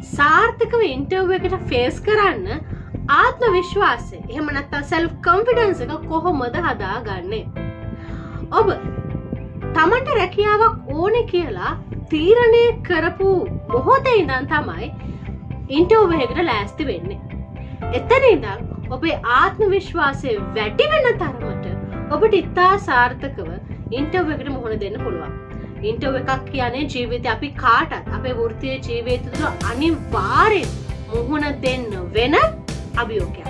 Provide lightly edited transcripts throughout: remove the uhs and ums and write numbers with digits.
සාර්ථකව ඉන්ටර්විව් එකට ෆේස් කරන්න ආත්ම විශ්වාසය එහෙම නැත්නම් self confidence එක කොහොමද හදාගන්නේ? ඔබ තමන්ට රැකියාවක් ඕනේ කියලා තීරණය කරපු මොහොතේ ඉඳන් තමයි ඉන්ටර්විව් එකකට ලෑස්ති වෙන්නේ. එතන ඉඳන් ඔබේ ආත්ම විශ්වාසය වැඩි වෙන තරමට ඔබට ඉතා සාර්ථකව ඉන්ටර්විව් එකට මුහුණ දෙන්න පුළුවන්. ඉන්ටර්විව් එකක් කියන්නේ ජීවිතේ අපි කාටත් අපේ වෘත්තීය ජීවිතය තුළ අනිවාර්යෙන් මුහුණ දෙන්න වෙන අභියෝගයක්.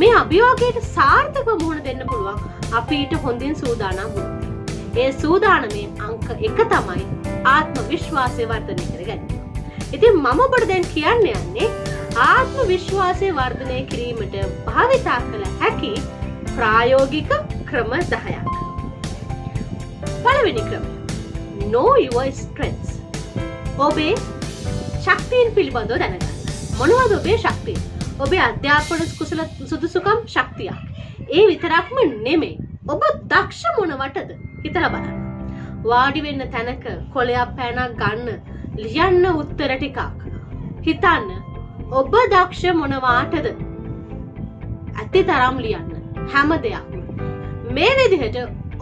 මේ අභියෝගයට සාර්ථකව මුහුණ දෙන්න පුළුවන් අපිට හොඳින් සූදානම් වුණොත්. ඒ සූදානමේ අංක 1 තමයි ආත්ම විශ්වාසය වර්ධනය කරගන්න. ඉතින් මම ඔබට දැන් කියන්න යන්නේ ආත්ම විශ්වාසය වර්ධනය කිරීමට භාවිතා කළ හැකි ප්‍රායෝගික ක්‍රම 10ක්. පළවෙනි ක්‍රමය know your strengths. ඔබේ ශක්තියන් පිළිබඳව දැනගන්න. මොනවද ඔබේ ශක්තිය? ඔබේ අධ්‍යාපන කුසල සුදුසුකම් ශක්තියක්. ඒ විතරක්ම නෙමෙයි. ඔබ දක්ෂ මොනවටද? හිතලා බලන්න. වාඩි වෙන්න තැනක කොලයක් පෑනක් ගන්න ලියන්න උත්තර ටිකක් හිතන්න. ඔබ දක්ෂ මොනවාටද? ඇතිතරම් ලියන්න හැම දෙයක්ම. මේ විදිහට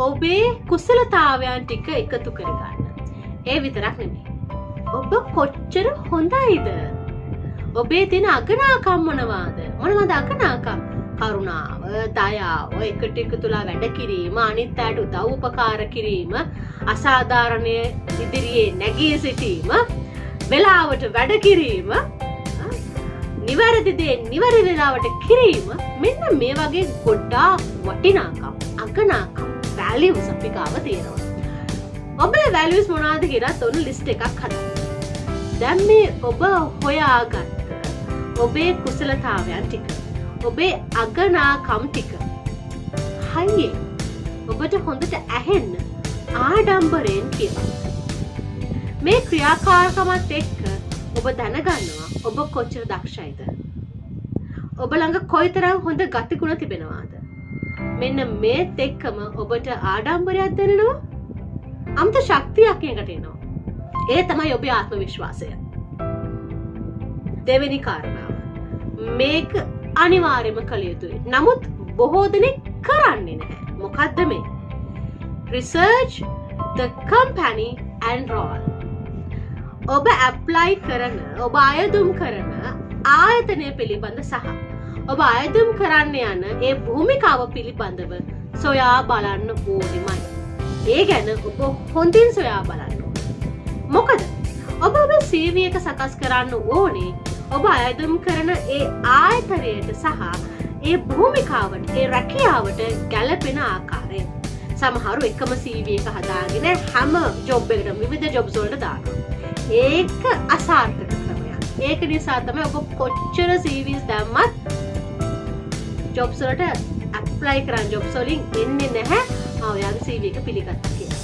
ඔබේ කුසලතාවයන් ටික එකතු කරගන්න. ඒ විතරක් නෙමෙයි. ඔබ කොච්චර හොඳයිද? ඔබේ තියෙන අගනාකම් මොනවාද? මොනවද අගනාකම්? කරුණාව, දයාව, එකට එකතුලා වැඩ කිරීම, අනිත් අයට උදව් උපකාර කිරීම, අසාධාරණ ඉදිරියේ නැගී සිටීම, වෙලාවට වැඩ කිරීම, නිවැරදි දේ නිවැරදි වෙලාවට කිරීම, මෙන්න මේ වගේ ගොඩාක් වටිනාකම්, අගනාකම්, values අපි ගාව තියෙනවා. ඔබේ values මොනවාද කියලා ඔන්න ලිස්ට් එකක් හදන්න. දැන් මේ ඔබ හොයාගත්ත ඔබේ කුසලතාවයන් ටික, ඔබේ අගනාකම් ටික හයියෙන් ඔබට හොඳට ඇහෙන්න ආඩම්බරයෙන් කියලා. මේ ක්‍රියාකාරකමත් එක්ක ඔබ දැනගන්නවා ඔබ කොච්චර දක්ෂයිද? ඔබ ළඟ කොයිතරම් හොඳ ගතිගුණ තිබෙනවාද? මෙන්න මේත් එක්කම ඔබට ආඩම්බරයක් දැනෙනවා, අමුතු ශක්තියක් එකට එනවා. ඒ තමයි ඔබේ ආත්ම විශ්වාසය. දෙවෙනි කාරණාව මේක අනිවාර්යයෙන්ම කළ යුතුයි. නමුත් බොහෝ දෙනෙක් කරන්නේ නැහැ. මොකද්ද මේ? research the company and role. ඔබ ඇප්ලයි කරන, ඔබ අයදුම් කරන ආයතනය පිළිබඳ සහ ඔබ අයදුම් කරන්න යන ඒ භූමිකාව පිළිබඳව සොයා බලන්න ඕනෙමයි. ඒ ගැන ඔබ හොඳින් සොයා බලන්න ඕනේ. මොකද ඔබ ඔබේ CV එක සකස් කරන්න ඕනේ ඔබ අයදුම් කරන ඒ ආයතනයට සහ ඒ භූමිකාවට, ඒ රැකියාවට ගැළපෙන ආකාරයෙන්. සමහරු එකම CV එක හදාගෙන හැම ජොබ් එකකටම විවිධ ජොබ්ස් වලට දානවා. ඒක අසාර්ථක ක්‍රමයක්. ඒක නිසා තමයි ඔබ කොච්චර CVs දැම්මත් ජොබ්ස් වලට ඇප්ලයි කරන් ජොබ්ස් වලින් එන්නේ නැහැ. ඔයාගේ CV එක පිළිගත්තා කියලා.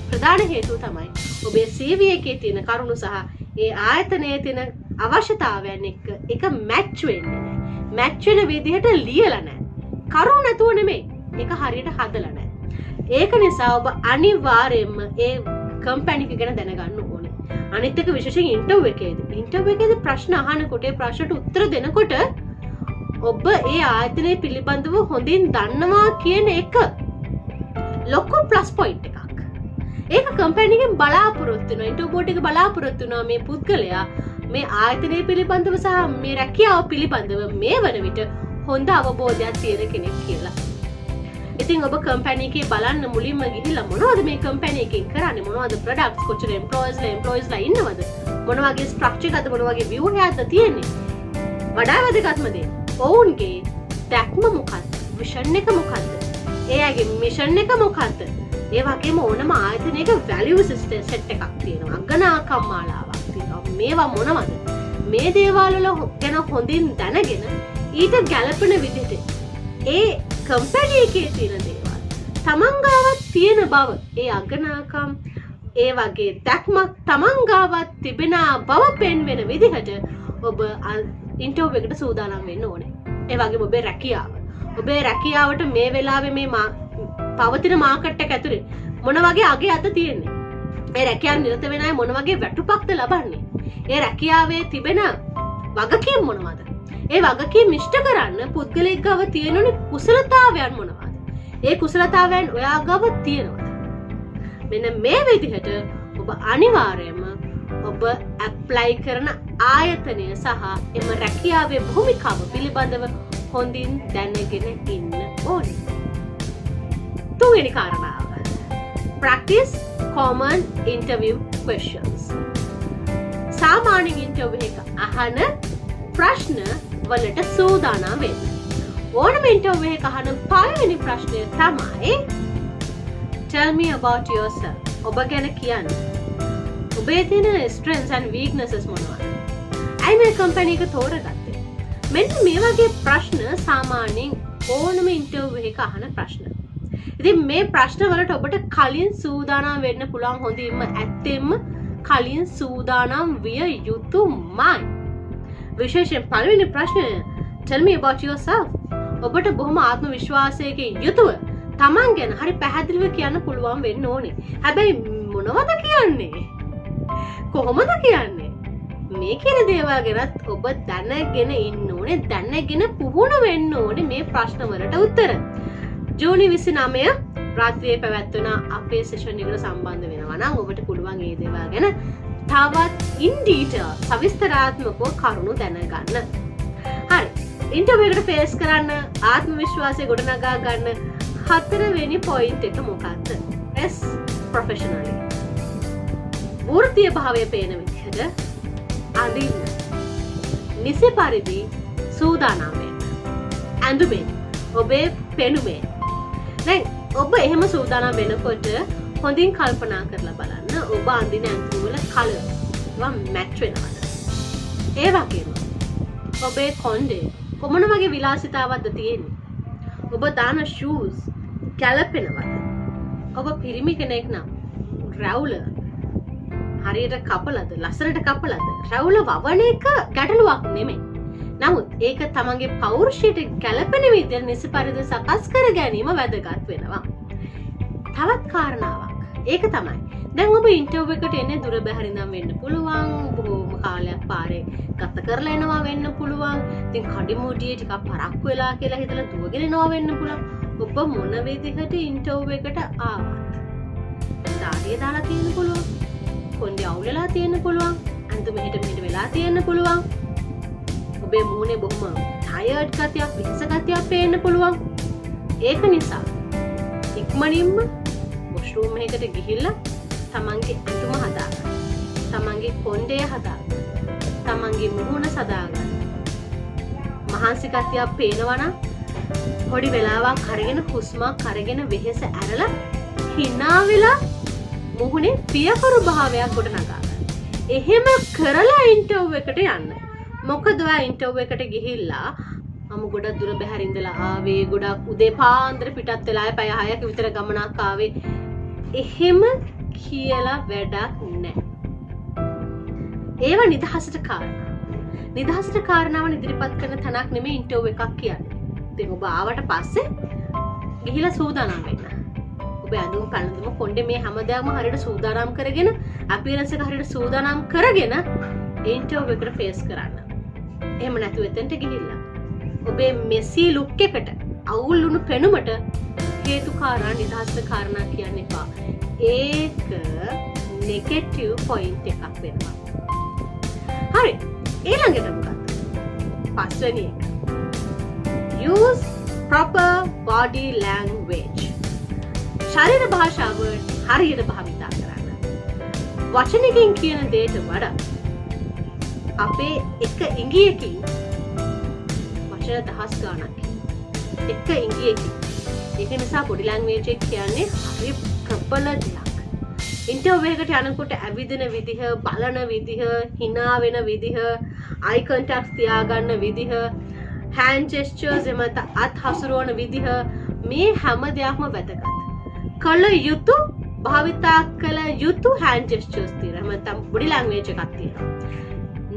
ප්‍රධාන හේතුව තමයි ඔබේ CV එකේ තියෙන කරුණු සහ ඒ ආයතනයේ තියෙන අවශ්‍යතාවයන් එක්ක එක මැච් වෙන්නේ නැහැ. මැච් වෙන විදිහට ලියලා නැහැ. කරුණු නැතුව නෙමෙයි. ඒක හරියට හදලා නැහැ. ඒක නිසා ඔබ අනිවාර්යයෙන්ම ඒ කම්පැනි එක ගැන දැනගන්න ඕනේ. අනිත් එක විශේෂයෙන් ඉන්ටර්විව් එකේදී ප්‍රශ්න අහනකොට ඒ ප්‍රශ්නට උත්තර දෙනකොට ඔබ ඒ ආයතනය පිළිබඳව හොඳින් දන්නවා කියන එක ලොකු ප්ලස් පොයින්ට් එකක්. ඒක කම්පැනි එකෙන් බලාපොරොත්තු වෙනවා, ඉන්ටර්විව් බෝඩ් එක බලාපොරොත්තු වෙනවා මේ පුද්ගලයා මේ ආයතනය පිළිබඳව සහ මේ රැකියාව පිළිබඳව මේ වන විට හොඳ අවබෝධයක් තියෙන කෙනෙක් කියලා. ඉතින් ඔබ කම්පැනි එකේ බලන්න මුලින්ම ගිහිල්ලා මොනවද මේ කම්පැනි එකෙන් කරන්නේ, මොනවද ප්‍රොඩක්ට්ස්, කොච්චර එම්ප්ලොයිස්ලා ඉන්නවද, මොන වගේ ස්ට්‍රක්චර් එකක්ද, මොන වගේ ව්‍යුහයක්ද තියෙන්නේ. වඩා වැදගත්ම දේ ඔවුන්ගේ දැක්ම මොකක්ද, විෂන් එක මොකක්ද, එයාගේ මිෂන් එක මොකක්ද. ඒ වගේම ඕනම ආයතනයක වැලියු සිස්ටම් සෙට් එකක් තියෙනවා, අගනාකම් මාලාවක් තියෙනවා. මේවා මොනවද? මේ දේවල් වල ගැන හොඳින් දැනගෙන ඊට ගැළපෙන විදිහට ඒ කම්පැනි එකේ තියෙන දේවල් තමන් ගාවත් තියෙන බව, ඒ අගනාකම්, ඒ වගේ දැක්මක් තමන් ගාවත් තිබෙන බව පෙන්වෙන විදිහට ඔබ ඉන්ටර්විව් එකට සූදානම් වෙන්න ඕනේ. ඒ වගේම ඔබේ රැකියාව. ඔබේ රැකියාවට මේ වෙලාවේ මේ පවතින මාකට් එක ඇතුලේ මොන වගේ අගේ අත තියෙන්නේ? ඒ රැකියාව නිරත වෙන අය මොන වගේ වැටුපක්ද ලබන්නේ? ඒ රැකියාවේ තිබෙන වගකීම් මොනවද? ඒ වගකීම් ඉෂ්ට කරන්න පුද්ගලයෙක් ගාව තියෙනුනේ කුසලතාවයන් මොනවද? ඒ කුසලතාවයන් ඔයා ගාව තියෙනවද? මෙන්න මේ විදිහට ඔබ අනිවාර්යයෙන්ම ඔබ ඇප්ලයි කරන ආයතනය සහ එම රැකියාවේ භූමිකාව පිළිබඳව හොඳින් දැනගෙන ඉන්න ඕනේ. තුන්වෙනි කාරණාව. Practice common interview questions. සාමාන්‍ය ඉන්ටර්විව් එක අහන ප්‍රශ්න වලට සූදානම් වෙන්න. ඕනම ඉන්ටර්විව් එක අහන පළවෙනි ප්‍රශ්නය තමයි Tell me about yourself. ඔබ ගැන කියන්න. ඔබේ තියෙන strengths and weaknesses මොනවද? ඇයි මේ කම්පැනි එක තෝරගත්තේ? මෙන්න මේ වගේ ප්‍රශ්න සාමාන්‍යයෙන් ඕනම ඉන්ටර්විව් එක අහන ප්‍රශ්න. ඉතින් මේ ප්‍රශ්න වලට ඔබට කලින් සූදානම් වෙන්න පුළුවන් හොඳින්ම ඇත්තෙන්ම කලින් සූදානම් විය යුතුමයි. විශේෂයෙන් පළවෙනි ප්‍රශ්නය Tell me about yourself. ඔබට බොහොම ආත්ම විශ්වාසයකින් යුතුව තමන් ගැන හරි පැහැදිලිව කියන්න පුළුවන් වෙන්න ඕනේ. හැබැයි මොනවද කියන්නේ? කොහොමද කියන්නේ? මේ කියන දේවල් ගැනත් ඔබ දැනගෙන ඉන්න ඕනේ, දැනගෙන පුහුණු වෙන්න ඕනේ මේ ප්‍රශ්න වලට උත්තර. ජූනි 29 රාත්‍රියේ පැවැත්වෙන අපේ සෙෂන් එකට සම්බන්ධ වෙනවා නම් ඔබට පුළුවන් මේ දේවල් ගැන තවත් in detail සවිස්තරාත්මකව කරුණු දැනගන්න. හරි. ඉන්ටර්විව් එකට ෆේස් කරන්න ආත්ම විශ්වාසය ගොඩනගා ගන්න හතරවෙනි පොයින්ට් එක මොකක්ද? S professionally. වෘත්තීය භාවය පේන විදිහට අඳින්න. නිසි පරිදි සූදානම් වෙන්න. ඇඳුමෙන් ඔබේ පෙනුමෙන්. දැන් ඔබ එහෙම සූදානම් වෙනකොට හොඳින් කල්පනා කරලා බලන්න ඔබ අඳින ඇඳුම් වල කලර් ඒවා මැච් වෙනවද? ඒ වගේම ඔබේ කොණ්ඩේ කොමන වගේ විලාසිතාවක්ද තියෙන්නේ? ඔබ දාන shoes ගැලපෙනවද? ඔබ පිරිමි කෙනෙක් නම් රැවුල හරියට කපලද ලස්සනට කපලද? රැවුල වවන එක ගැටලුවක් නෙමෙයි. නමුත් ඒක තමන්ගේ පෞරුෂයට ගැලපෙන විදිහට නිසි පරිදි සකස් කර ගැනීම වැදගත් වෙනවා. තවත් කාරණාවක්. ඒක තමයි. දැන් ඔබ ඉන්ටර්විව් එකට එන්නේ දුර බැහැර ඉඳන් වෙන්න පුළුවන්. බොහොම කාලයක් පාරේ ගත කරලා එනවා වෙන්න පුළුවන්. ඉතින් කඩිමුඩියේ ටිකක් පරක්කු වෙලා කියලා හිතලා දුවගෙන එනවා වෙන්න පුළුවන්. ඔබ මොන විදිහට ඉන්ටර්විව් එකට ආවත්. දාඩිය දාලා තියෙන්න පුළුවන්. කොණ්ඩේ අවුල් වෙලා තියෙන්න පුළුවන්. අන්ත මෙහෙට වෙලා තියෙන්න පුළුවන්. ඔබේ මූණේ බොහොම ටයර්ඩ් ගතියක්, විහිස ගතියක් පේන්න පුළුවන්. ඒක නිසා ඉක්මනින්ම වොෂ්රූම් එකකට ගිහිල්ලා තමන්ගේ අඳුම හදාගන්න. තමන්ගේ කොණ්ඩය හදාගන්න. තමන්ගේ මුහුණ සදාගන්න. මහන්සි ගතියක් පේනවා නම් පොඩි වෙලාවක් අරගෙන හුස්මක් අරගෙන වෙහෙස ඇරලා hina වෙලා මුහුණේ පියකරු භාවයක් ගොඩනගා ගන්න. එහෙම කරලා ඉන්ටර්විව් එකට යන්න. මොකද ඔයා ඉන්ටර්විව් එකට ගිහිල්ලා මම ගොඩක් දුර බැහැර ඉඳලා ආවේ, ගොඩක් උදේ පාන්දර පිටත් වෙලා පැය 6ක විතර ගමනක් ආවේ. එහෙම කියලා වැඩක් නැහැ. ඒව නිදහසට කාරණා. නිදහසට කාරණාව ඉදිරිපත් කරන තැනක් නෙමෙයි ඉන්ටර්විව් එකක් කියන්නේ. ඉතින් ඔබ ආවට පස්සේ ගිහිලා සූදානම් වෙන්න. ඔබ ඇඳුම් පැළඳුම කොණ්ඩේ මේ හැමදාම හරියට සූදානම් කරගෙන අපියරන්ස් එක හරියට සූදානම් කරගෙන ඉන්ටර්විව් එකට ෆේස් කරන්න. එහෙම නැතුව එතනට ගිහිල්ලා ඔබේ මෙසි ලුක් එකට අවුල් වුණු පෙනුමට හේතුකාරා නිදහස්න කාරණා කියන්න එපා. ඒක නෙගටිව් පොයින්ට් එකක් වෙනවා. හරි. ඊළඟට මොකක්ද? පස්වෙනි එක. Use proper body language. ශරීර භාෂාව හරියට භාවිතා කරන්න. වචනකින් කියන දෙයට වඩා අපේ එක ඉංගියකින් වචන දහස් ගාණක්. එක ඉංගියකින්. ඒක නිසා බොඩි ලැන්ග්වේජ් එක කියන්නේ හරි ප්‍රබල දෙයක්. ඉන්ටර්විව් එකට යනකොට ඇවිදින විදිහ, බලන විදිහ, hina වෙන විදිහ, eye contact තියාගන්න විදිහ, hand gestures එමත් අත් හසුරවන විදිහ මේ හැම දෙයක්ම වැදගත්. කළ යුතු භාවිතා කළ යුතු hand gestures තියෙනවා. නැත්නම් බොඩි ලැන්ග්වේජ් එකක් තියෙනවා.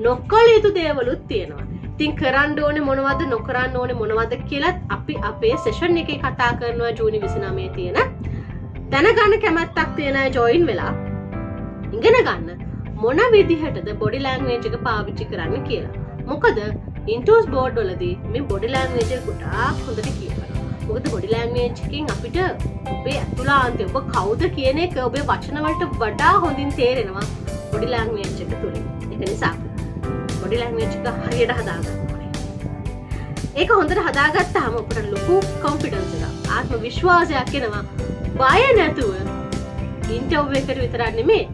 නොකළ යුතු දේවලුත් තියෙනවා. ඉතින් කරන්න ඕනේ මොනවද, නොකරන්න ඕනේ මොනවද කියලාත් අපි අපේ සෙෂන් එකේ කතා කරනවා ජූනි 29 තියෙන. දැනගන්න කැමැත්තක් තියෙන අය ජොයින් වෙලා ඉගෙන ගන්න. මොන විදිහටද බොඩි ලැන්ග්වේජ් එක පාවිච්චි කරන්න කියලා. මොකද ඉන්ටර්ස් බෝඩ් වලදී මේ බොඩි ලැන්ග්වේජ් එක ගොඩාක් හොඳට කියනවා. මොකද බොඩි ලැන්ග්වේජ් එකෙන් අපිට ඔබේ ඇතුළාන්තය ඔබ කවුද කියන එක ඔබේ වචන වලට වඩා හොඳින් තේරෙනවා බොඩි ලැන්ග්වේජ් එක තුලින්. ඒක නිසා බොඩි ලැන්ග්වේජ් එක හරියට හදාගන්න ඕනේ. ඒක හොඳට හදාගත්තාම අපිට ලොකු කොන්ෆිඩන්ස් එකක් ආත්ම විශ්වාසයක් එනවා. බය නැතුව ඉන්ටර්විව් එකට විතරක් නෙමෙයි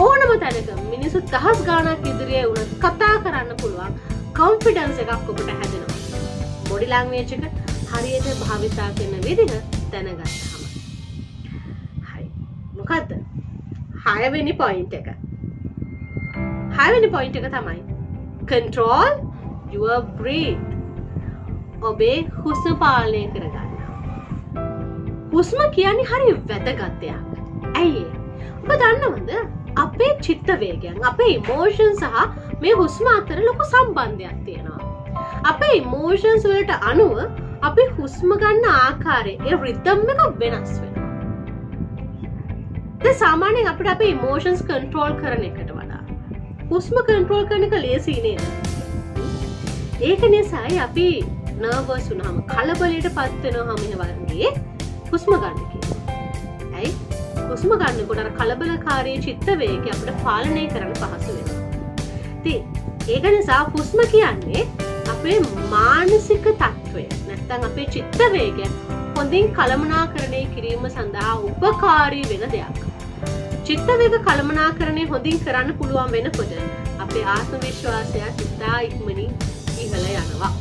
ඕනම තැනක මිනිස්සු දහස් ගාණක් ඉදිරියේ වුණත් කතා කරන්න පුළුවන් කොන්ෆිඩන්ස් එකක් ඔබට හැදෙනවා. බොඩි ලැන්ග්වේජ් එක හරියට භාවිතා කරන විදිහ දැනගත්තාම. හරි. මොකද්ද? 6 වෙනි පොයින්ට් එක. 6 වෙනි පොයින්ට් එක තමයි control your breath. ඔබේ හුස්ම පාලනය කරගන්න. හුස්ම කියන්නේ හරි වැදගත් දෙයක්. ඇයි ඒ? ඔබ දන්නවද? අපේ චිත්ත වේගයන්, අපේ ඉමෝෂන් සහ මේ හුස්ම අතර ලොකු සම්බන්ධයක් තියෙනවා. අපේ ඉමෝෂන්ස් වලට අනුව අපි හුස්ම ගන්න ආකාරය, ඒ රිද්ම් එක වෙනස් වෙනවා. දැන් සාමාන්‍යයෙන් අපිට අපේ ඉමෝෂන්ස් කන්ට්‍රෝල් කරන එකට වඩා හුස්ම කන්ට්‍රෝල් කරන එක ලේසි නේද? ඒක නිසායි අපි නර්වස් වුණාම, කලබලයටපත් වෙනවාම වගේ හුස්ම ගන්න කියනවා. ඇයි? හුස්ම ගන්නකොට අර කලබලකාරී චිත්ත වේගය අපිට පාලනය කරන්න පහසු වෙනවා. ඉතින් ඒක නිසා හුස්ම කියන්නේ අපේ මානසික තත්ත්වය, නැත්නම් අපේ චිත්ත වේගය හොඳින් කළමනාකරණය කිරීම සඳහා උපකාරී වෙන දෙයක්. චිත්ත වේග කළමනාකරණය හොඳින් කරන්න පුළුවන් වෙනකොට අපේ ආත්ම විශ්වාසය ඉතා ඉක්මනින් ඉහළ යනවා.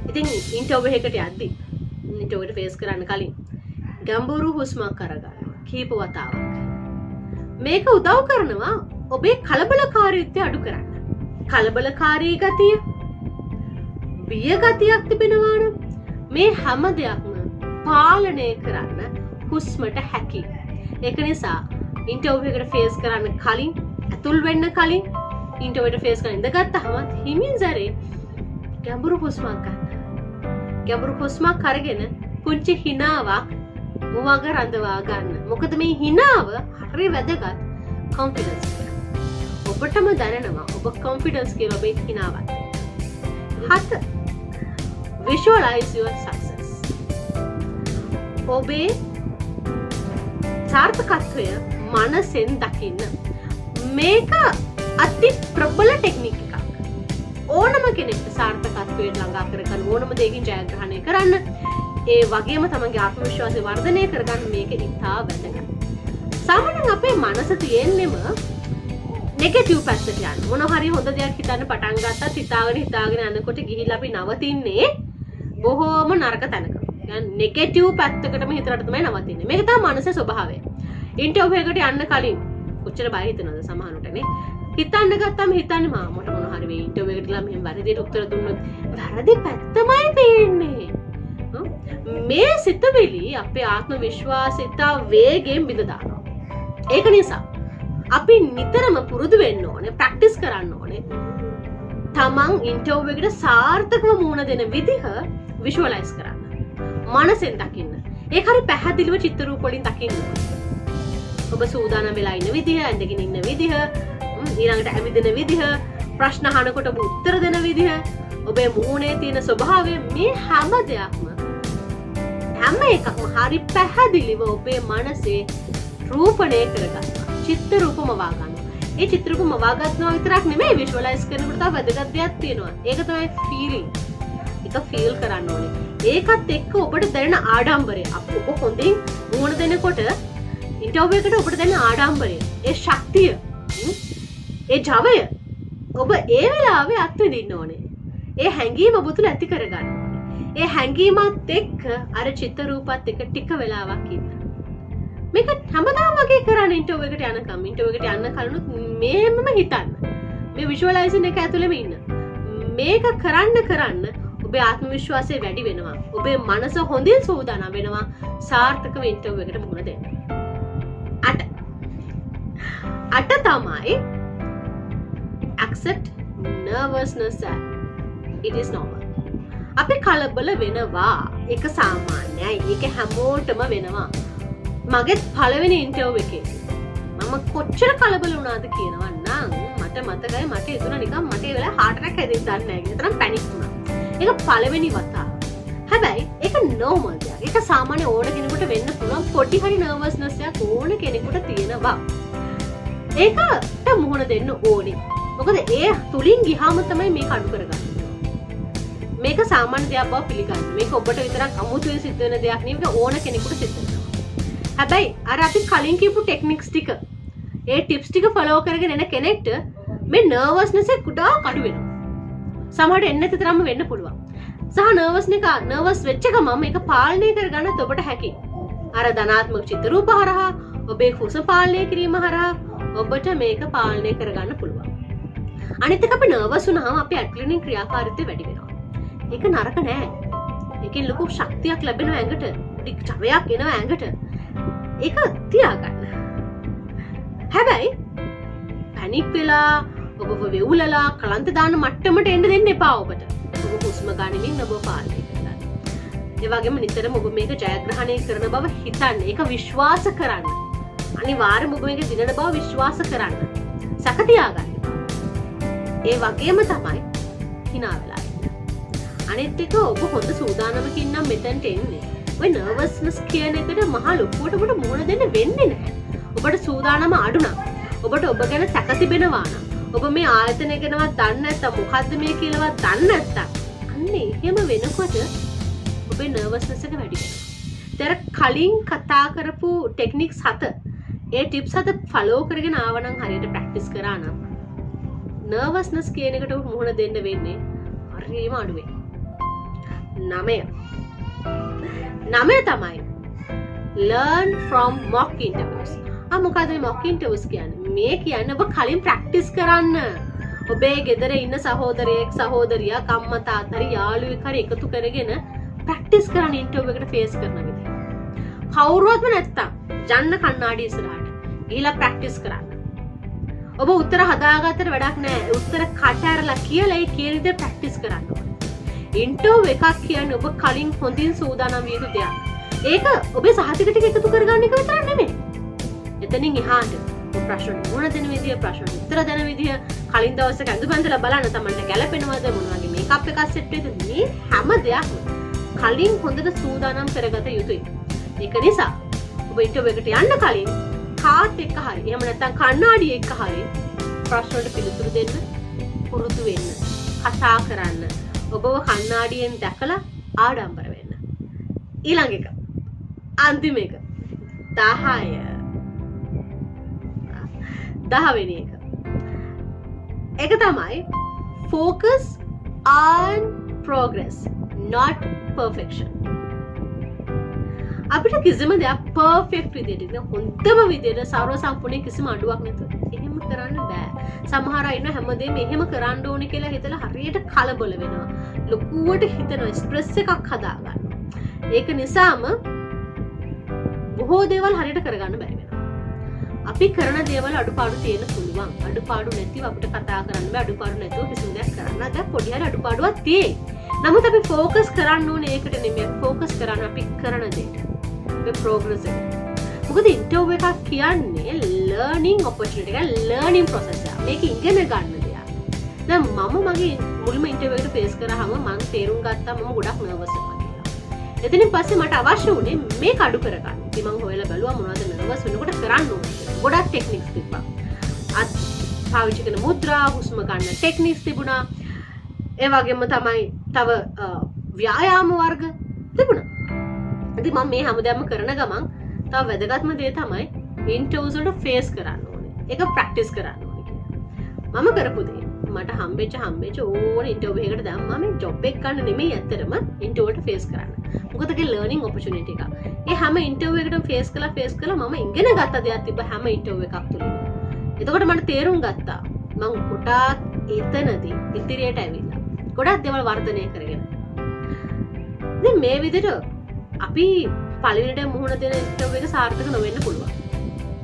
ඉතින් ඉන්ටර්විව් එකට යද්දී ඉන්ටර්විව් එක ෆේස් කරන්න කලින් ගැඹුරු හුස්මක් අරගන්න කීප වතාවක්. මේක උදව් කරනවා ඔබේ කලබලකාරීත්වය අඩු කරන්න. කලබලකාරී ගතිය, බිය ගතියක් තිබෙනවා නම් මේ හැම දෙයක්ම පාලනය කරන්න හුස්මට හැකි. ඒක නිසා ඉන්ටර්විව් එකට ෆේස් කරන්න කලින්, ඇතුල් වෙන්න කලින් ඉන්ටර්විව් එකට ෆේස් කරන්න ඉඳගත්තාම හිමින් සැරේ ගැඹුරු හුස්මක් ගන්න. ගැඹුරු හුස්මක් අරගෙන පුංචි හිනාවක් මුවග රඳවා ගන්න. මොකද මේ හිනාව හරි වැදගත් කොන්ෆිඩන්ස් එක. ඔබටම දැනෙනවා ඔබ කොන්ෆිඩන්ස් කියලා ඔබේ හිනාවත්. 7. Visualize your success. ඔබේ සාර්ථකත්වය මනසෙන් දකින්න. මේක අති ප්‍රබල ටෙක්නික් එකක්. ඕනම කෙනෙක්ට සාර්ථකත්වයට ළඟා කරගන්න, ඕනම දෙයකින් ජයග්‍රහණය කරන්න, ඒ වගේම තමන්ගේ ආත්ම විශ්වාසය වර්ධනය කරගන්න මේක ඉතා වැදගත්. සාමාන්‍යයෙන් අපේ මනස තියෙන්නෙම නෙගටිව් පැත්තට යන. මොන හරි හොඳ දෙයක් හිතන්න පටන් ගත්තත් හිතාගෙන යනකොට ගිහිල්ලා අපි නවතින්නේ බොහෝම නරක තැනක. يعني නෙගටිව් පැත්තකටම හිතලා තමයි නවතින්නේ. මේක තමයි මනසේ ස්වභාවය. ඉන්ටර්විව් එකට යන්න කලින් කොච්චර බය හිතනවද සමහරවිටනේ. හිතන්න ගත්තාම හිතන්නේ මට මොන හරි මේ ඉන්ටර්විව් එකට ගිහලා මෙහෙම වැරදියට උත්තර දුන්නොත් වැරදි පැත්තමයි පේන්නේ. මේ සිතුවිලි අපේ ආත්ම විශ්වාසිත වේගයෙන් බිඳ දානවා. ඒක නිසා අපි නිතරම පුරුදු වෙන්න ඕනේ, ප්‍රැක්ටිස් කරන්න ඕනේ. තමන් ඉන්ටර්විව් එකට සාර්ථකව මුහුණ දෙන විදිහ විෂුවලයිස් කරන්න. මනසෙන් දකින්න. ඒක හරි පැහැදිලිව චිත්‍ර රූප වලින් දකින්න. ඔබ සූදානම් වෙලා ඉන්න විදිහ, ඇඳගෙන ඉන්න විදිහ, ඊළඟට ඇවිදින විදිහ, ප්‍රශ්න අහනකොට ඔබ උත්තර දෙන විදිහ, ඔබේ මුහුණේ තියෙන ස්වභාවය, මේ හැම දෙයක්ම හැම එකක්ම හරි පැහැදිලිව ඔබේ මනසේ රූපණය කරගන්නවා. චිත්‍ර රූපම වාගන්නවා. ඒ චිත්‍ර රූපම වාගන්නවා විතරක් නෙමෙයි, විෂුවලයිස් කරනකොට තව වැදගත් දෙයක් තියෙනවා. ඒක තමයි ෆීලිං. ඒක ෆීල් කරන්න ඕනේ. ඒකත් එක්ක ඔබට දැනෙන ආඩම්බරය. ඔබ හොඳින් මුහුණ දෙනකොට ඉන්ටර්විව් එකට ඔබට දැනෙන ආඩම්බරය, ඒ ශක්තිය, ඒ ජවය ඔබ ඒ වෙලාවේ අත්විඳින්න ඕනේ. ඒ හැඟීම ඔබ තුළ ඇති කරගන්න ඕනේ. ඒ හැඟීමත් එක්ක අර චිත්‍ර රූපත් එක්ක ටික වෙලාවක් ඉන්න. මේක හැමදාම වගේ කරන්න ඉන්ටර්විව් එකට යනකම්, ඉන්ටර්විව් එකට යන්න කලිනුත් මේමම හිතන්න. මේ විෂුවලයිසේෂන් එක ඇතුළෙම ඉන්න. මේක කරන්න ඔබේ ආත්ම විශ්වාසය වැඩි වෙනවා. ඔබේ මනස හොඳින් සූදානම් වෙනවා සාර්ථකව ඉන්ටර්විව් එකට මුහුණ දෙන්න. 8 තමයි accept nervousness as it is normal. අපි කලබල වෙනවා. ඒක සාමාන්‍යයි. ඒක හැමෝටම වෙනවා. මගේ පළවෙනි ඉන්ටර්විව් එකේ මම කොච්චර කලබල වුණාද කියනවා නම් මට මතකයි මට හිතුණා නිකන් මට ඒ වෙලාවේ heart attack හැදෙන්න දන්නේ නැහැ කියලා. තරම් පැනික් වුණා. ඒක පළවෙනි වතාව. හැබැයි ඒක normal දෙයක්. ඒක සාමාන්‍ය ඕන කෙනෙකුට වෙන්න පුළුවන් පොඩි හරි nervousness එකක් ඕන කෙනෙකුට තියෙනවා. ඒකට මුහුණ දෙන්න ඕනේ. මොකද ඒ තුලින් ගියාම තමයි මේක අඩු කරගන්නේ. මේක සාමාන්‍ය දෙයක් බව පිළිගන්න. මේක ඔබට විතරක් අමුතුවෙන් සිද්ධ වෙන දෙයක් නෙවෙයි. මේක ඕන කෙනෙකුට සිද්ධ වෙනවා. හැබැයි අර අපි කලින් කියපු ටෙක්නික්ස් ටික ඒ ටිප්ස් ටික ෆලෝ කරගෙන එන කෙනෙක්ට මේ නර්වස්නස් එක ගොඩාක් අඩු වෙනවා. සමහරට එන්නේ තරම්ම වෙන්න පුළුවන්. සහ නර්වස් වෙච්ච ගමන් මේක පාලනය කරගන්නත් ඔබට හැකියි. අර ධනාත්මක චිත්ත රූප හරහා ඔබේ හුස්ම පාලනය කිරීම හරහා ඔබට මේක පාලනය කරගන්න පුළුවන්. අනිත් එක අපි නර්වස් වුණාම අපේ ඇඩ්‍රිනලින් ක්‍රියාකාරීත්වය වැඩි වෙනවා. ඒක නරක නෑ. ඒකෙන් ලොකු ශක්තියක් ලැබෙනවා ඇඟට. ටික චවයක් එනවා ඇඟට. ඒක තියාගන්න. හැබැයි පැනික් වෙලා ඔබව වෙවුලලා කලන්ත දාන මට්ටමට එන්න දෙන්න එපා ඔබට. ඔබ හුස්ම ගනිමින් ඔබ පාලනය කරගන්න. ඒ වගේම නිතරම ඔබ මේක ජයග්‍රහණය කරන බව හිතන්න. ඒක විශ්වාස කරන්න. අනිවාර්යයෙන්ම ඔබ මේක දිනන බව විශ්වාස කරන්න. සැක තියාගන්න. ඒ වගේම තමයි hina වෙලා ඉන්න. අනිත් එක ඔබ හොඳ සූදානමකින් නම් මෙතනට එන්නේ. ඔය නර්වස්නස් කියන එකට මහා ලොකුවට ඔබට මුහුණ දෙන්න වෙන්නේ නැහැ. ඔබට සූදානම අඩු නම් ඔබට ඔබ ගැන සැක තිබෙනවා නම් ඔබ මේ ආයතනය ගැනවත් දන්නේ නැත්නම් මොකද්ද මේ කියලාවත් දන්නේ නැත්නම් අන්න එහෙම වෙනකොට ඔබේ නර්වස්නස් එක වැඩි වෙනවා. ඒතර කලින් කතා කරපු ටෙක්නික්ස් 7 ඒ ටිප්ස් 7 ෆලෝ කරගෙන ආවනම් හරියට ප්‍රැක්ටිස් කරා නම් නර්වස්නස් කියන එකට මුහුණ දෙන්න වෙන්නේ හරියම අඩුවේ. 9 තමයි learn from mock interviews. මොකද mock interviews කියන්නේ? මේ කියන්නේ ඔබ කලින් ප්‍රැක්ටිස් කරන්න. ඔබේ ගෙදර ඉන්න සහෝදරයෙක් සහෝදරියක් අම්මා තාත්තා හරි යාළුවෙක් හරි එකතු කරගෙන ප්‍රැක්ටිස් කරන්න ඉන්ටර්විව් එකට ෆේස් කරන විදිහ. කවුරුවත්ම නැත්තම් යන්න කණ්ණාඩි ඉස්සරහට ගිහිලා ප්‍රැක්ටිස් කරන්න. ඔබ උත්තර හදාගත්තට වැඩක් නැහැ. උත්තර කට ඇරලා කියලා ඒ කියන දේ ප්‍රැක්ටිස් කරන්න ඕනේ. ඉන්ටර්විව් එකක් කියන්නේ ඔබ කලින් හොඳින් සූදානම් විය යුතු දෙයක්. ඒක ඔබේ සහතික ටික එකතු කරගන්න එක විතරක් නෙමෙයි. එතනින් එහාට ප්‍රශ්න මුණ දෙන විදිය, ප්‍රශ්න උත්තර දෙන විදිය, කලින් දවසක ඇඳුම් ඇඳලා බලන්න තමන්ට ගැලපෙනවද, මොන වගේ මේකප් එකක් සෙට් වෙයිද, මේ හැම දෙයක්ම කලින් හොඳට සූදානම් කරගත යුතුයි. ඒක නිසා ඔබ ඉන්ටර්විව් එකට යන්න කලින් කාත් එක්ක හරි, එහෙම නැත්නම් කණ්ණාඩි එක්ක හරි ප්‍රශ්න වලට පිළිතුරු දෙන්න පුරුදු වෙන්න, කතා කරන්න. ඔබව කණ්ණාඩියෙන් දැකලා ආඩම්බර වෙන්න. ඊළඟ එක අන්තිම එක 10 වෙනි එක. ඒක තමයි focus on progress not perfection. අපිට කිසිම දෙයක් perfect විදියට හොඳම විදියට සර්ව සම්පූර්ණ කිසිම අඩුවක් නැතුව එහෙම කරන්න බෑ. සමහර අය ඉන්න හැමදේම එහෙම කරන්න ඕනේ කියලා හිතලා හරියට කලබල වෙනවා. ලොකුවට හිතනවා ස්ට්‍රෙස් එකක් හදා ගන්න. ඒක නිසාම බොහෝ දේවල් හරියට කරගන්න බැරි වෙනවා. අපි කරන දේවල් අඩුපාඩු තියෙන පුළුවන්. අඩුපාඩු නැතිව අපිට කතා කරන්න බෑ. අඩුපාඩු නැතුව කිසිම දෙයක් කරන්න බෑ. පොඩි හරි අඩුපාඩුවක් තියෙයි. නමුත් අපි ફોකස් කරන්න ඕනේ ඒකට නෙමෙයි. ફોකස් කරන්න අපි කරන දේට. මේ ප්‍රෝග්‍රස් එක. මොකද ඉන්ටර්විව් එකක් කියන්නේ ලර්නින් ඔපචුනිටි එක, ලර්නින් ප්‍රොසෙස් එක. මේක ඉගෙන ගන්න දෙයක්. දැන් මම මගේ මුල්ම ඉන්ටර්විව් එකට ෆේස් කරාම මම තේරුම් ගත්තා මම ගොඩක් නර්වස් වුණා කියලා. එතනින් පස්සේ මට අවශ්‍ය වුණේ මේක අඩු කරගන්න. ඉතින් මම හොයලා බැලුවා මොනවද නර්වස් වෙනකොට කරන්න ඕනේ කියලා. ගොඩක් ටෙක්නික්ස් තිබ්බා. පාවිච්චි කරන මුද්‍රා, හුස්ම ගන්න ටෙක්නික්ස් තිබුණා. ඒ වගේම තමයි තව ව්‍යායාම වර්ග තිබුණා. ඉතින් මම මේ හැමදේම කරන ගමන් තව වැදගත්ම දේ තමයි ඉන්ටර්විව්ස් වලට ෆේස් කරන්න ඕනේ. ඒක ප්‍රැක්ටිස් කරන්න ඕනේ කියලා. මම කරපු දේ මට හම්බෙච්ච ඕන ඉන්ටර්විව් එකකට දැම්මම මේ ජොබ් එක ගන්න නෙමෙයි ඇත්තටම ඉන්ටර්විව් වලට ෆේස් කරන්න. මොකද ඒක ලර්නින් ඔපචුනිටි එකක්. ඒ හැම ඉන්ටර්විව් එකකටම ෆේස් කළා මම ඉගෙන ගත්ත දේවල් තිබ්බ හැම ඉන්ටර්විව් එකක් තුලින්. එතකොට මට තේරුම් ගත්තා මම ගොඩාක් එතනදී ඉදිරියට ඇවිල්ලා ගොඩක් දේවල් වර්ධනය කරගෙන. ඉතින් මේ විදිහට අපි පළවෙනිට මුහුණ දෙන ඉන්ටර්විව් එක සාර්ථක නොවෙන්න පුළුවන්.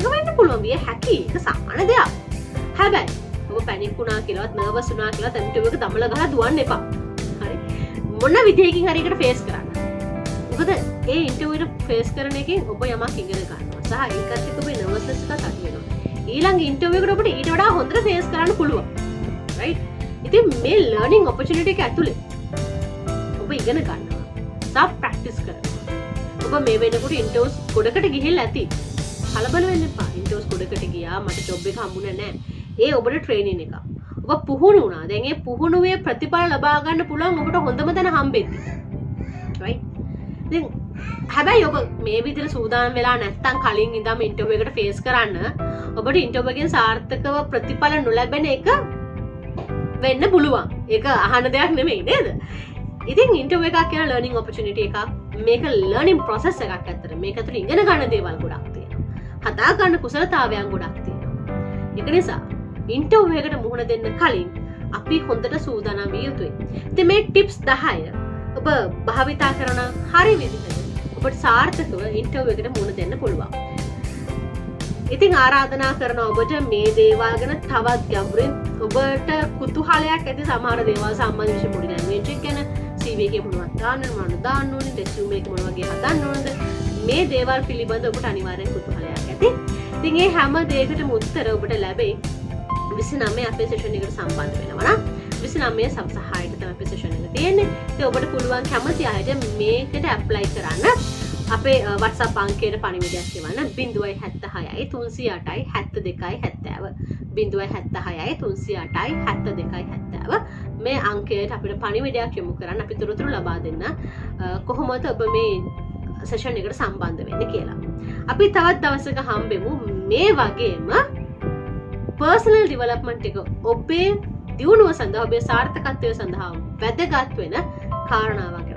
නොවෙන්න පුළුවන් විය හැකි. ඒක සාමාන්‍ය දෙයක්. හැබැයි ඔබ පැනික් වුණා කියලාවත් නර්වස් වුණා කියලාවත් ඉන්ටර්විව් එක දමලා ගහලා දුවන්න එපා. හරි. මොන විදිහකින් හරි එකට ෆේස් කරන්න. මොකද ඒ ඉන්ටර්විව් එක ෆේස් කරන එකෙන් ඔබ යමක් ඉගෙන ගන්නවා. සහ ඒකත් එක්ක ඔබේ නර්වස්නස් එකත් අඩු වෙනවා. ඊළඟ ඉන්ටර්වියු එකට ඔබට ඊට වඩා හොඳට ෆේස් කරන්න පුළුවන්. right? ඉතින් මේ ලර්නින් ඔපචුනිටි එක ඇතුලේ ඔබ ඉගෙන ගන්නවා. සබ් ප්‍රැක්ටිස් කරනවා. ඔබ මේ වෙනකොට ඉන්ටර්වියුස් ගොඩකට ගිහිල්ලා ඇති. කලබල වෙන්න එපා. ඉන්ටර්වියුස් ගොඩකට ගියා මට ජොබ් එක හම්බුනේ නැහැ. ඒ ඔබට ට්‍රේනින් එක. ඔබ පුහුණු වුණා. දැන් ඒ පුහුණුවේ ප්‍රතිඵල ලබා ගන්න පුළුවන් ඔබට හොඳම තැන හම්බෙද්දි. right? දැන් හැබැයි ඔබ මේ විදිහට සූදානම් වෙලා නැත්තම් කලින් ඉඳන් ඉන්ටර්වියු එකට ෆේස් කරන්න ඔබට ඉන්ටර්වියු එකෙන් සාර්ථකව ප්‍රතිඵල නොලැබෙන එක වෙන්න පුළුවන්. ඒක අහන දෙයක් නෙමෙයි නේද? ඉතින් ඉන්ටර්වියු එකක් කියන ලර්නින් ඔපචුනිටි එකක්. මේක ලර්නින් ප්‍රොසෙස් එකක් ඇත්තට. මේක ඇතුළේ ඉගෙන ගන්න දේවල් ගොඩක් තියෙනවා. හදා ගන්න කුසලතාවයන් ගොඩක් තියෙනවා. ඒක නිසා ඉන්ටර්වියු එකට මුහුණ දෙන්න කලින් අපි හොඳට සූදානම් විය යුතුයි. ඉතින් මේ ටිප්ස් 10 ඔබ භාවිතා කරන හරි විදිහට ඔබට සාර්ථකව ඉන්ටර්වියු එකට මුහුණ දෙන්න පුළුවන්. ඉතින් ආරාධනා කරන ඔබට මේ දේවල් ගැන තවත් ගැඹුරින් ඔබට කුතුහලයක් ඇති සමහර දේවල් සම්බන්ධ විශේෂ පොඩි ලැන්ග්වේජ් එක ගැන CV එකේ මොනවද දාන්න ඕනේ රෙසියුමේ එක මොන වගේ හදන්න ඕනද මේ දේවල් පිළිබඳ ඔබට අනිවාර්යෙන් කුතුහලයක් ඇති. ඉතින් මේ හැම දෙයකටම උත්තර ඔබට ලැබෙයි 29 අපේ සෙෂන් එකට සම්බන්ධ වෙනවා නම් 29 සබ්සහායට තමයි අපේ සෙෂන් එක තියෙන්නේ. ඉතින් ඔබට පුළුවන් කැමති අයට මේකට ඇප්ලයි කරන්න අපේ WhatsApp අංකයට පණිවිඩයක් එවන්න 076යි 308යි 72යි 70 076යි 308යි 72යි 70 මේ අංකයට අපිට පණිවිඩයක් යොමු කරන්න අපි තොරතුරු ලබා දෙන්න කොහොමද ඔබ මේ සෙෂන් එකට සම්බන්ධ වෙන්නේ කියලා. අපි තවත් දවසක හම්බෙමු මේ වගේම පර්සනල් ඩෙවලොප්මන්ට් එක ඔබේ දියුණුව සඳහා ඔබේ සාර්ථකත්වය සඳහා වැදගත් වෙන කාරණාවක්